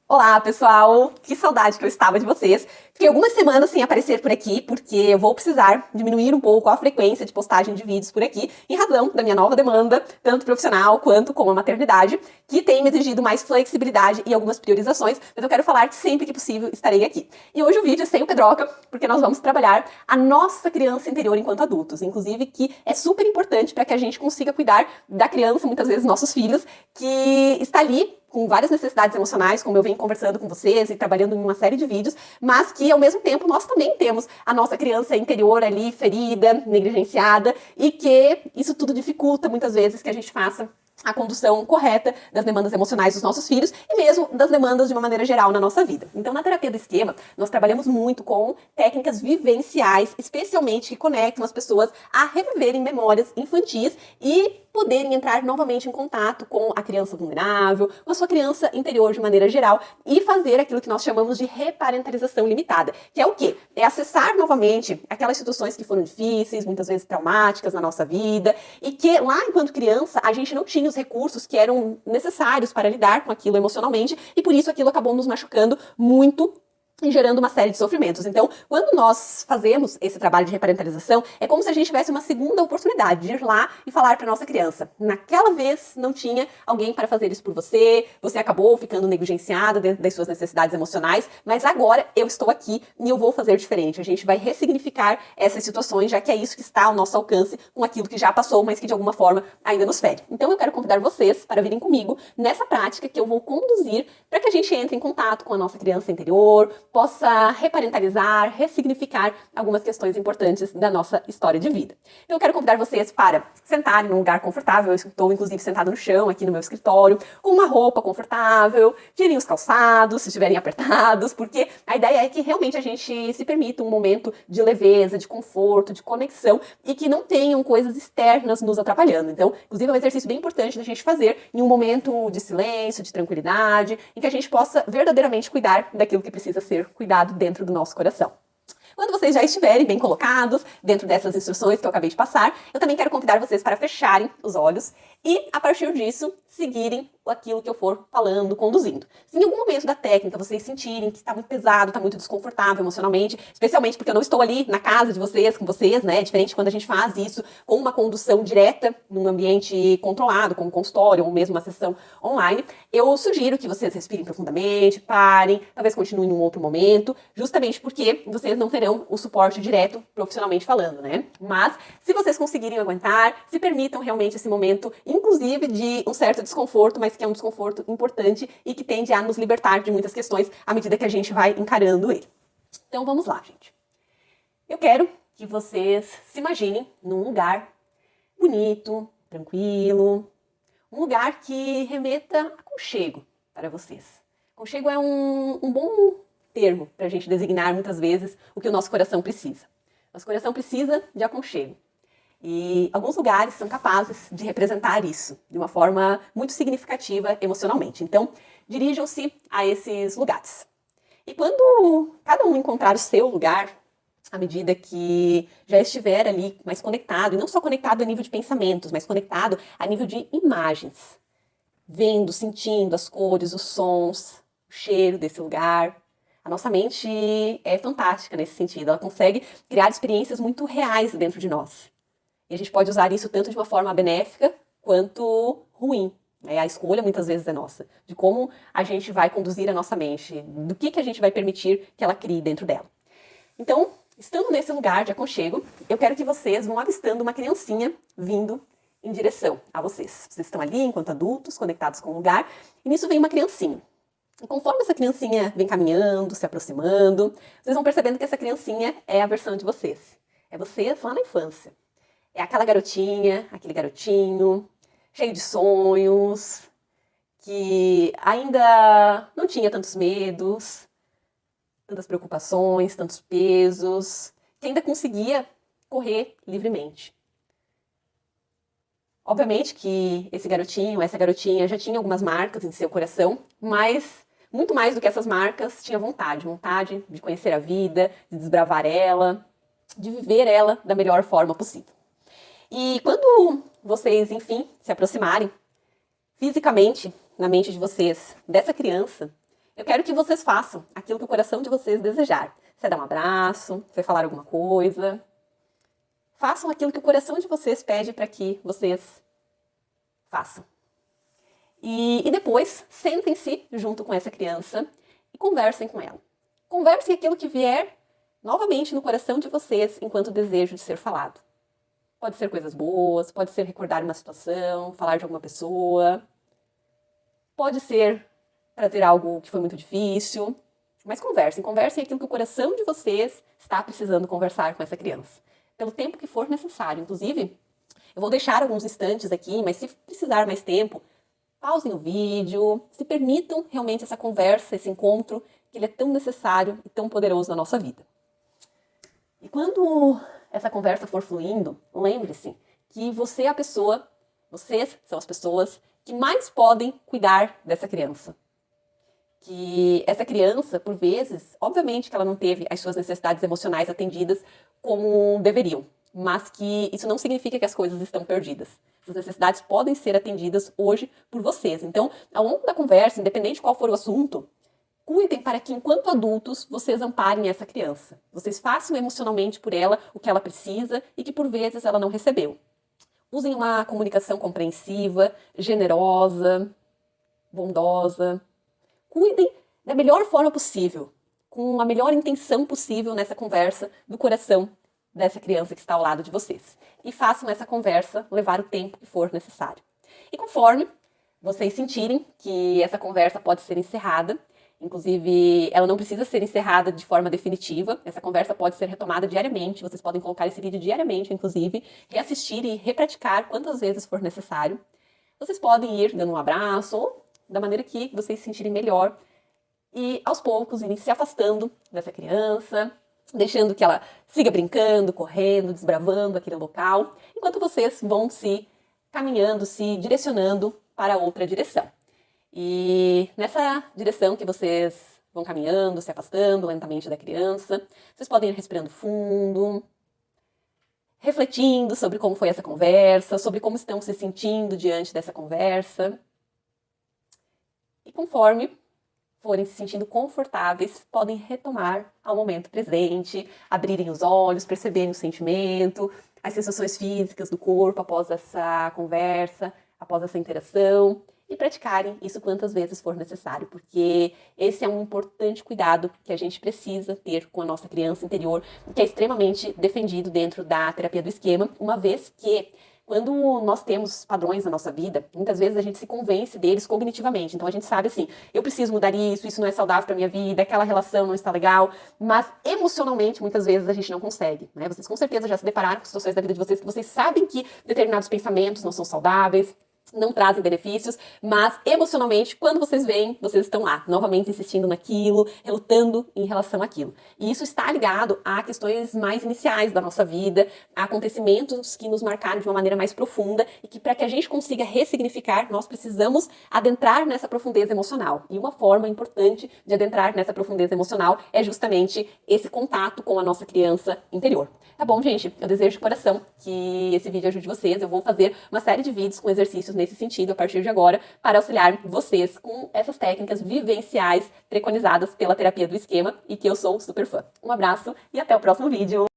Olá, pessoal! Que saudade que eu estava de vocês. Fiquei algumas semanas sem aparecer por aqui, porque eu vou precisar diminuir um pouco a frequência de postagem de vídeos por aqui, em razão da minha nova demanda, tanto profissional quanto com a maternidade, que tem me exigido mais flexibilidade e algumas priorizações, mas eu quero falar que sempre que possível estarei aqui. E hoje o vídeo é sem o Pedroca, porque nós vamos trabalhar a nossa criança interior enquanto adultos, inclusive que é super importante para que a gente consiga cuidar da criança, muitas vezes nossos filhos, que está ali com várias necessidades emocionais, como eu venho conversando com vocês e trabalhando em uma série de vídeos, mas que ao mesmo tempo nós também temos a nossa criança interior ali ferida, negligenciada, e que isso tudo dificulta muitas vezes que a gente faça a condução correta das demandas emocionais dos nossos filhos e mesmo das demandas de uma maneira geral na nossa vida. Então, na terapia do esquema, nós trabalhamos muito com técnicas vivenciais, especialmente que conectam as pessoas a reviverem memórias infantis e poderem entrar novamente em contato com a criança vulnerável, com a sua criança interior de maneira geral e fazer aquilo que nós chamamos de reparentalização limitada, que é o quê? É acessar novamente aquelas situações que foram difíceis, muitas vezes traumáticas na nossa vida e que lá, enquanto criança, a gente não tinha os recursos que eram necessários para lidar com aquilo emocionalmente e por isso aquilo acabou nos machucando muito e gerando uma série de sofrimentos. Então, quando nós fazemos esse trabalho de reparentalização, é como se a gente tivesse uma segunda oportunidade de ir lá e falar para nossa criança: naquela vez não tinha alguém para fazer isso por você, você acabou ficando negligenciada dentro das suas necessidades emocionais, mas agora eu estou aqui e eu vou fazer diferente. A gente vai ressignificar essas situações, já que é isso que está ao nosso alcance com aquilo que já passou, mas que de alguma forma ainda nos fere. Então, eu quero convidar vocês para virem comigo nessa prática que eu vou conduzir para que a gente entre em contato com a nossa criança interior, possa reparentalizar, ressignificar algumas questões importantes da nossa história de vida. Então eu quero convidar vocês para sentarem num lugar confortável. Eu estou inclusive sentada no chão aqui no meu escritório, com uma roupa confortável, tirem os calçados se estiverem apertados, porque a ideia é que realmente a gente se permita um momento de leveza, de conforto, de conexão e que não tenham coisas externas nos atrapalhando. Então, inclusive é um exercício bem importante da gente fazer em um momento de silêncio, de tranquilidade, em que a gente possa verdadeiramente cuidar daquilo que precisa ser cuidado dentro do nosso coração. Quando vocês já estiverem bem colocados dentro dessas instruções que eu acabei de passar, eu também quero convidar vocês para fecharem os olhos e, a partir disso, seguirem aquilo que eu for falando, conduzindo. Se em algum momento da técnica vocês sentirem que está muito pesado, está muito desconfortável emocionalmente, especialmente porque eu não estou ali na casa de vocês, com vocês, né? É diferente quando a gente faz isso com uma condução direta num ambiente controlado, como um consultório ou mesmo uma sessão online, eu sugiro que vocês respirem profundamente, parem, talvez continuem em um outro momento, justamente porque vocês não terão o suporte direto profissionalmente falando, né? Mas, se vocês conseguirem aguentar, se permitam realmente esse momento, inclusive de um certo desconforto, mas que é um desconforto importante e que tende a nos libertar de muitas questões à medida que a gente vai encarando ele. Então vamos lá, gente. Eu quero que vocês se imaginem num lugar bonito, tranquilo, um lugar que remeta a aconchego para vocês. Aconchego é um bom termo para a gente designar muitas vezes o que o nosso coração precisa. Nosso coração precisa de aconchego. E alguns lugares são capazes de representar isso de uma forma muito significativa emocionalmente. Então, dirijam-se a esses lugares. E quando cada um encontrar o seu lugar, à medida que já estiver ali mais conectado, e não só conectado a nível de pensamentos, mas conectado a nível de imagens, vendo, sentindo as cores, os sons, o cheiro desse lugar. A nossa mente é fantástica nesse sentido, ela consegue criar experiências muito reais dentro de nós. E a gente pode usar isso tanto de uma forma benéfica quanto ruim. A escolha muitas vezes é nossa, de como a gente vai conduzir a nossa mente, do que a gente vai permitir que ela crie dentro dela. Então, estando nesse lugar de aconchego, eu quero que vocês vão avistando uma criancinha vindo em direção a vocês. Vocês estão ali enquanto adultos, conectados com o lugar, e nisso vem uma criancinha. E conforme essa criancinha vem caminhando, se aproximando, vocês vão percebendo que essa criancinha é a versão de vocês. É vocês lá na infância. É aquela garotinha, aquele garotinho, cheio de sonhos, que ainda não tinha tantos medos, tantas preocupações, tantos pesos, que ainda conseguia correr livremente. Obviamente que esse garotinho, essa garotinha já tinha algumas marcas em seu coração, mas muito mais do que essas marcas, tinha vontade de conhecer a vida, de desbravar ela, de viver ela da melhor forma possível. E quando vocês, enfim, se aproximarem fisicamente, na mente de vocês, dessa criança, eu quero que vocês façam aquilo que o coração de vocês desejar. Você dá um abraço, você falar alguma coisa. Façam aquilo que o coração de vocês pede para que vocês façam. E depois, sentem-se junto com essa criança e conversem com ela. Conversem aquilo que vier novamente no coração de vocês enquanto desejo de ser falado. Pode ser coisas boas, pode ser recordar uma situação, falar de alguma pessoa. Pode ser trazer algo que foi muito difícil. Mas conversem aquilo que o coração de vocês está precisando conversar com essa criança. Pelo tempo que for necessário. Inclusive, eu vou deixar alguns instantes aqui, mas se precisar mais tempo, pausem o vídeo, se permitam realmente essa conversa, esse encontro, que ele é tão necessário e tão poderoso na nossa vida. E quando essa conversa for fluindo, lembre-se que você é a pessoa, vocês são as pessoas que mais podem cuidar dessa criança. Que essa criança, por vezes, obviamente que ela não teve as suas necessidades emocionais atendidas como deveriam, mas que isso não significa que as coisas estão perdidas. Essas necessidades podem ser atendidas hoje por vocês. Então, ao longo da conversa, independente de qual for o assunto, cuidem para que, enquanto adultos, vocês amparem essa criança. Vocês façam emocionalmente por ela o que ela precisa e que, por vezes, ela não recebeu. Usem uma comunicação compreensiva, generosa, bondosa. Cuidem da melhor forma possível, com a melhor intenção possível nessa conversa do coração dessa criança que está ao lado de vocês. E façam essa conversa levar o tempo que for necessário. E conforme vocês sentirem que essa conversa pode ser encerrada, inclusive ela não precisa ser encerrada de forma definitiva, essa conversa pode ser retomada diariamente, vocês podem colocar esse vídeo diariamente, inclusive, reassistir e repraticar quantas vezes for necessário. Vocês podem ir dando um abraço ou da maneira que vocês se sentirem melhor e aos poucos irem se afastando dessa criança, deixando que ela siga brincando, correndo, desbravando aquele local, enquanto vocês vão se caminhando, se direcionando para outra direção. E nessa direção que vocês vão caminhando, se afastando lentamente da criança, vocês podem ir respirando fundo, refletindo sobre como foi essa conversa, sobre como estão se sentindo diante dessa conversa. E conforme forem se sentindo confortáveis, podem retomar ao momento presente, abrirem os olhos, perceberem o sentimento, as sensações físicas do corpo após essa conversa, após essa interação, e praticarem isso quantas vezes for necessário, porque esse é um importante cuidado que a gente precisa ter com a nossa criança interior, que é extremamente defendido dentro da terapia do esquema, uma vez que quando nós temos padrões na nossa vida, muitas vezes a gente se convence deles cognitivamente. Então a gente sabe assim, eu preciso mudar isso não é saudável para minha vida, aquela relação não está legal, mas emocionalmente muitas vezes a gente não consegue, né? Vocês com certeza já se depararam com situações da vida de vocês que vocês sabem que determinados pensamentos não são saudáveis, não trazem benefícios, mas emocionalmente, quando vocês veem, vocês estão lá, novamente insistindo naquilo, relutando em relação àquilo. E isso está ligado a questões mais iniciais da nossa vida, a acontecimentos que nos marcaram de uma maneira mais profunda e que para que a gente consiga ressignificar, nós precisamos adentrar nessa profundeza emocional. E uma forma importante de adentrar nessa profundeza emocional é justamente esse contato com a nossa criança interior. Tá bom, gente? Eu desejo de coração que esse vídeo ajude vocês. Eu vou fazer uma série de vídeos com exercícios nesse sentido a partir de agora para auxiliar vocês com essas técnicas vivenciais preconizadas pela terapia do esquema e que eu sou super fã. Um abraço e até o próximo vídeo!